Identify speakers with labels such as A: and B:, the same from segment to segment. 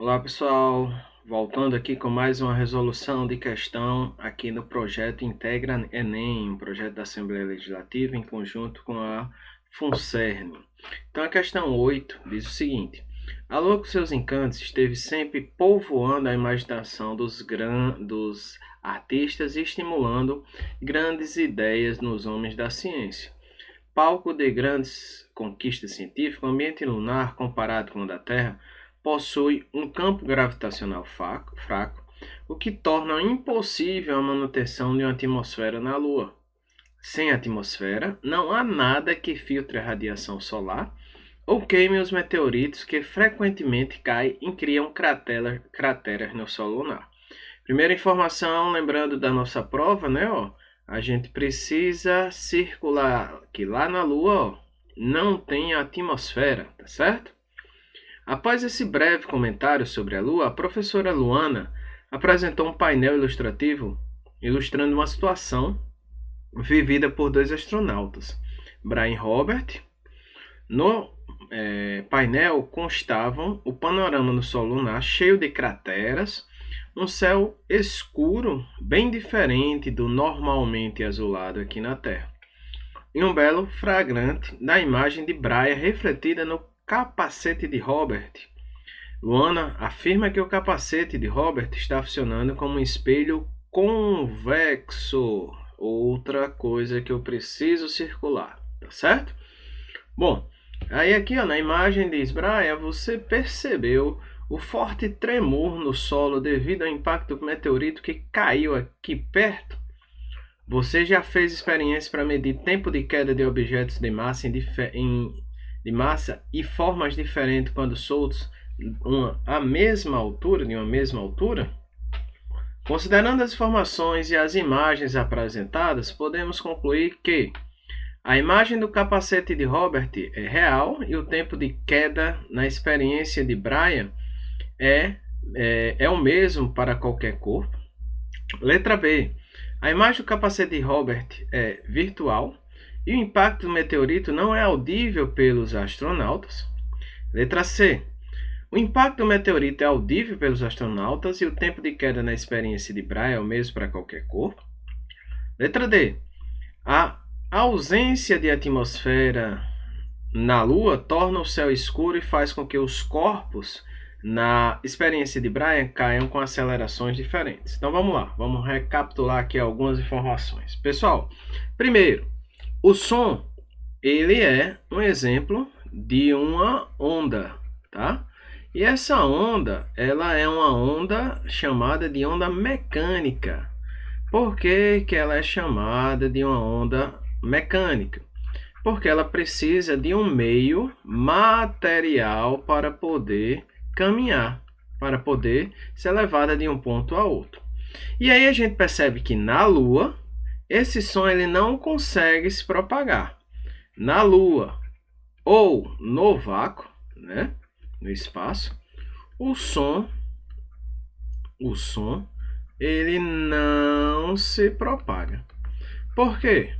A: Olá pessoal, voltando aqui com mais uma resolução de questão aqui no projeto Integra Enem, um projeto da Assembleia Legislativa em conjunto com a FUNCERN. Então a questão 8 diz o seguinte: a lua com seus encantos esteve sempre povoando a imaginação dos artistas e estimulando grandes ideias nos homens da ciência. Palco de grandes conquistas científicas, o ambiente lunar, comparado com o da Terra, possui um campo gravitacional fraco, o que torna impossível a manutenção de uma atmosfera na Lua. Sem atmosfera, não há nada que filtre a radiação solar ou queime os meteoritos que frequentemente caem e criam crateras no solo lunar. Primeira informação, lembrando da nossa prova, né? A gente precisa circular que lá na Lua não tem atmosfera, tá certo? Após esse breve comentário sobre a Lua, a professora Luana apresentou um painel ilustrativo ilustrando uma situação vivida por dois astronautas, Brian Robert. No painel constavam o panorama no solo lunar cheio de crateras, um céu escuro, bem diferente do normalmente azulado aqui na Terra, e um belo flagrante da imagem de Brian refletida no capacete de Robert. Luana afirma que o capacete de Robert está funcionando como um espelho convexo, outra coisa que eu preciso circular, tá certo? Bom, aí aqui na imagem diz: Brian, você percebeu o forte tremor no solo devido ao impacto do meteorito que caiu aqui perto? Você já fez experiência para medir tempo de queda de objetos de massa de massa e formas diferentes quando soltos de uma mesma altura? Considerando as informações e as imagens apresentadas, podemos concluir que a imagem do capacete de Robert é real e o tempo de queda na experiência de Brian é o mesmo para qualquer corpo. Letra B. A imagem do capacete de Robert é virtual e o impacto do meteorito não é audível pelos astronautas. Letra C. O impacto do meteorito é audível pelos astronautas e o tempo de queda na experiência de Brian é o mesmo para qualquer corpo. Letra D. A ausência de atmosfera na Lua torna o céu escuro e faz com que os corpos na experiência de Brian caiam com acelerações diferentes. Então vamos lá, vamos recapitular aqui algumas informações. Pessoal, primeiro, o som ele é um exemplo de uma onda, tá? E essa onda, ela é uma onda chamada de onda mecânica. Por que ela é chamada de uma onda mecânica? Porque ela precisa de um meio material para poder caminhar, para poder ser levada de um ponto a outro. E aí a gente percebe que na Lua, esse som ele não consegue se propagar. Na Lua ou no vácuo, né, no espaço, o som ele não se propaga. Por quê?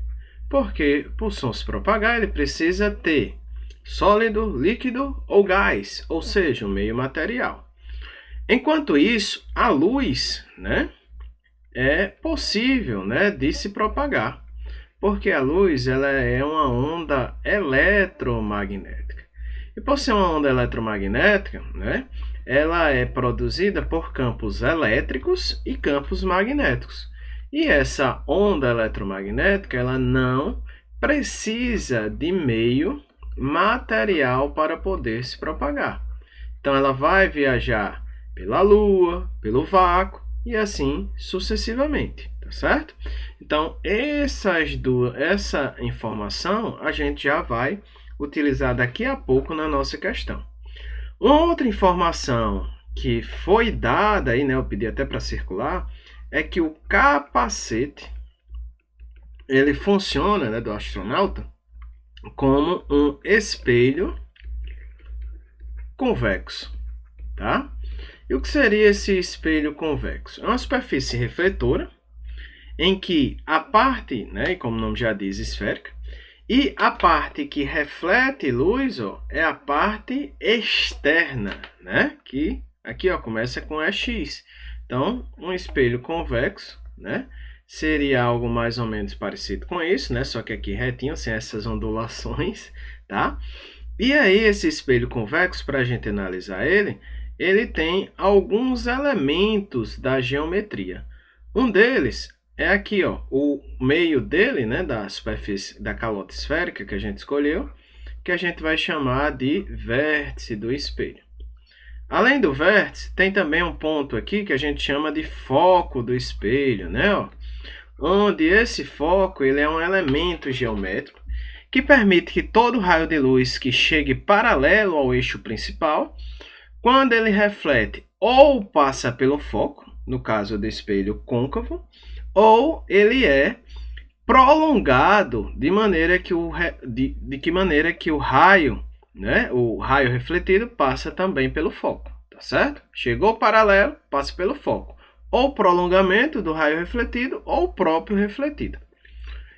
A: Porque para o som se propagar, ele precisa ter sólido, líquido ou gás, ou seja, um meio material. Enquanto isso, a luz, né, é possível, né, de se propagar, porque a luz ela é uma onda eletromagnética. E por ser uma onda eletromagnética, né, ela é produzida por campos elétricos e campos magnéticos. E essa onda eletromagnética ela não precisa de meio material para poder se propagar. Então ela vai viajar pela Lua, pelo vácuo e assim sucessivamente, tá certo? Então essa informação a gente já vai utilizar daqui a pouco na nossa questão. Uma outra informação que foi dada aí, né, eu pedi até para circular, é que o capacete ele funciona, né, do astronauta como um espelho convexo, tá? E o que seria esse espelho convexo? É uma superfície refletora em que a parte, né, como o nome já diz, esférica, e a parte que reflete luz, é a parte externa, né, que Aqui, ó, começa com EX. Então, um espelho convexo, né? Seria algo mais ou menos parecido com isso, né? Só que aqui retinho, sem essas ondulações, tá? E aí, esse espelho convexo, para a gente analisar ele tem alguns elementos da geometria. Um deles é aqui, ó, o meio dele, né, da superfície da calota esférica que a gente escolheu, que a gente vai chamar de vértice do espelho. Além do vértice, tem também um ponto aqui que a gente chama de foco do espelho, né, ó, onde esse foco ele é um elemento geométrico que permite que todo raio de luz que chegue paralelo ao eixo principal, quando ele reflete ou passa pelo foco, no caso do espelho côncavo, ou ele é prolongado de maneira que de que maneira que o raio, né, o raio refletido passa também pelo foco, tá certo? Chegou paralelo, passa pelo foco, ou prolongamento do raio refletido ou próprio refletido.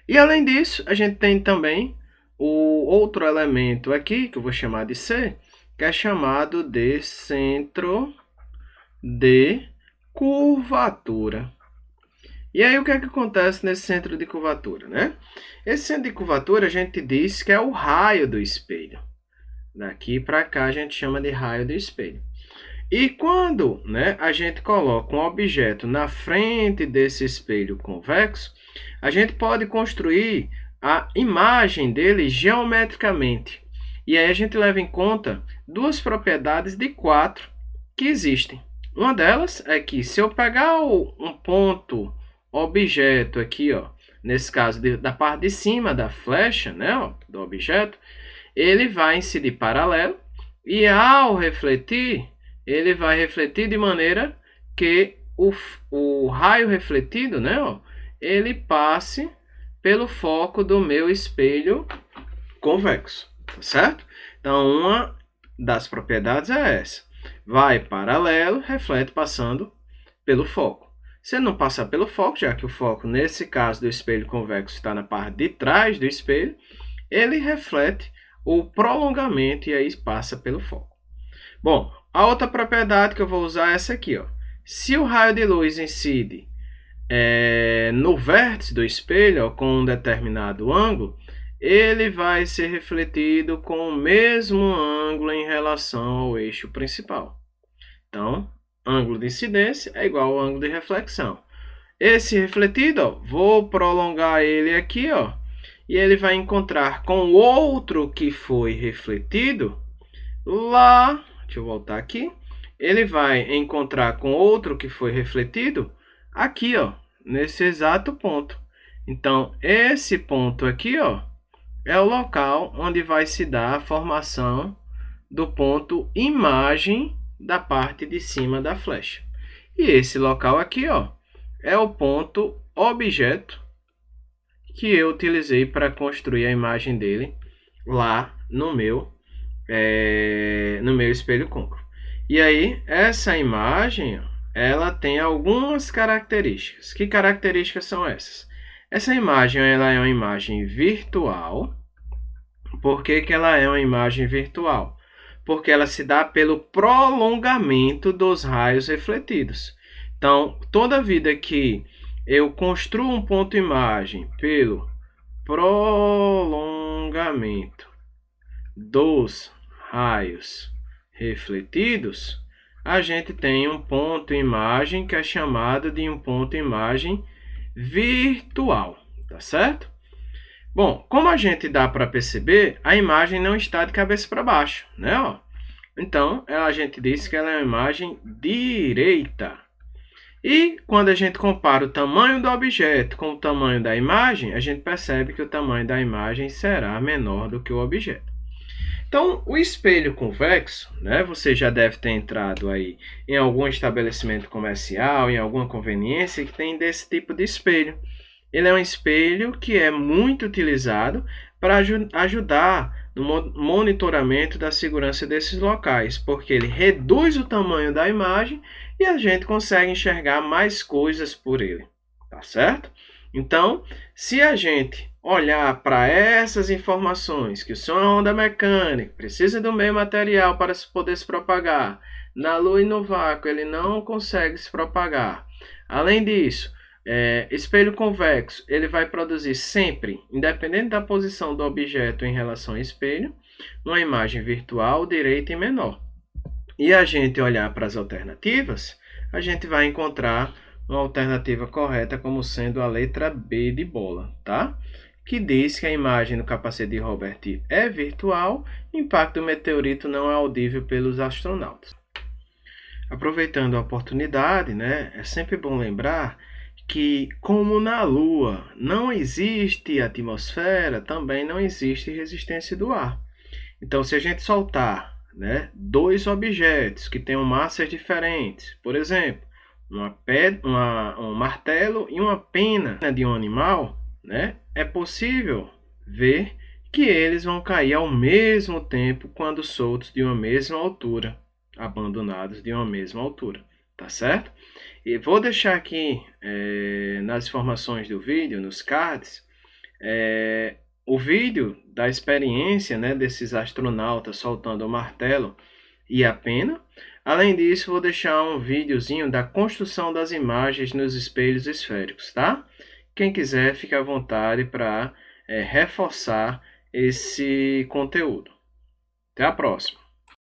A: E além disso, a gente tem também o outro elemento aqui, que eu vou chamar de C, que é chamado de centro de curvatura. E aí, o que é que acontece nesse centro de curvatura, né? Esse centro de curvatura, a gente diz que é o raio do espelho. Daqui para cá, a gente chama de raio do espelho. E quando, né, a gente coloca um objeto na frente desse espelho convexo, a gente pode construir a imagem dele geometricamente. E aí a gente leva em conta duas propriedades de 4 que existem. Uma delas é que se eu pegar um ponto objeto aqui, ó, nesse caso da parte de cima da flecha, né, ó, do objeto, ele vai incidir paralelo e ao refletir, ele vai refletir de maneira que o raio refletido, né, ó, ele passe pelo foco do meu espelho convexo, tá certo? Então, uma das propriedades é essa. Vai paralelo, reflete passando pelo foco. Se não passar pelo foco, já que o foco, nesse caso do espelho convexo, está na parte de trás do espelho, ele reflete o prolongamento e aí passa pelo foco. Bom, a outra propriedade que eu vou usar é essa aqui, ó. Se o raio de luz incide no vértice do espelho, ó, com um determinado ângulo, ele vai ser refletido com o mesmo ângulo em relação ao eixo principal. Então, ângulo de incidência é igual ao ângulo de reflexão. Esse refletido, ó, vou prolongar ele aqui, ó, e ele vai encontrar com o outro que foi refletido lá. Deixa eu voltar aqui. Ele vai encontrar com outro que foi refletido aqui, ó, nesse exato ponto. Então, esse ponto aqui, ó, é o local onde vai se dar a formação do ponto imagem da parte de cima da flecha. E esse local aqui, ó, é o ponto objeto que eu utilizei para construir a imagem dele lá no meu espelho côncavo. E aí, essa imagem, ela tem algumas características. Que características são essas? Essa imagem, ela é uma imagem virtual. Por que que ela é uma imagem virtual? Porque ela se dá pelo prolongamento dos raios refletidos. Então, toda vida que eu construo um ponto imagem pelo prolongamento dos raios refletidos, a gente tem um ponto imagem que é chamado de um ponto imagem virtual, tá certo? Bom, como a gente dá para perceber, a imagem não está de cabeça para baixo, né? Ó. Então, a gente diz que ela é uma imagem direita. E quando a gente compara o tamanho do objeto com o tamanho da imagem, a gente percebe que o tamanho da imagem será menor do que o objeto. Então, o espelho convexo, né, você já deve ter entrado aí em algum estabelecimento comercial, em alguma conveniência que tem desse tipo de espelho. Ele é um espelho que é muito utilizado para ajudar no monitoramento da segurança desses locais, porque ele reduz o tamanho da imagem e a gente consegue enxergar mais coisas por ele, tá certo? Então, se a gente olhar para essas informações, que o som é onda mecânica, precisa do meio material para poder se propagar, Na Lua e no vácuo ele não consegue se propagar. Além disso, espelho convexo ele vai produzir sempre, independente da posição do objeto em relação ao espelho, uma imagem virtual direita e menor. E a gente olhar para as alternativas, a gente vai encontrar uma alternativa correta como sendo a letra B de bola, tá? Que diz que a imagem do capacete de Robert é virtual, o impacto do meteorito não é audível pelos astronautas. Aproveitando a oportunidade, né, é sempre bom lembrar que, como na Lua não existe atmosfera, também não existe resistência do ar. Então, se a gente soltar, né, dois objetos que tenham massas diferentes, por exemplo, um martelo e uma pena de um animal, né, é possível ver que eles vão cair ao mesmo tempo quando soltos de uma mesma altura, abandonados de uma mesma altura, tá certo? E vou deixar aqui nas informações do vídeo, nos cards, o vídeo da experiência, né, desses astronautas soltando o martelo e a pena. Além disso, vou deixar um videozinho da construção das imagens nos espelhos esféricos, tá? Quem quiser, fique à vontade para reforçar esse conteúdo. Até a próxima!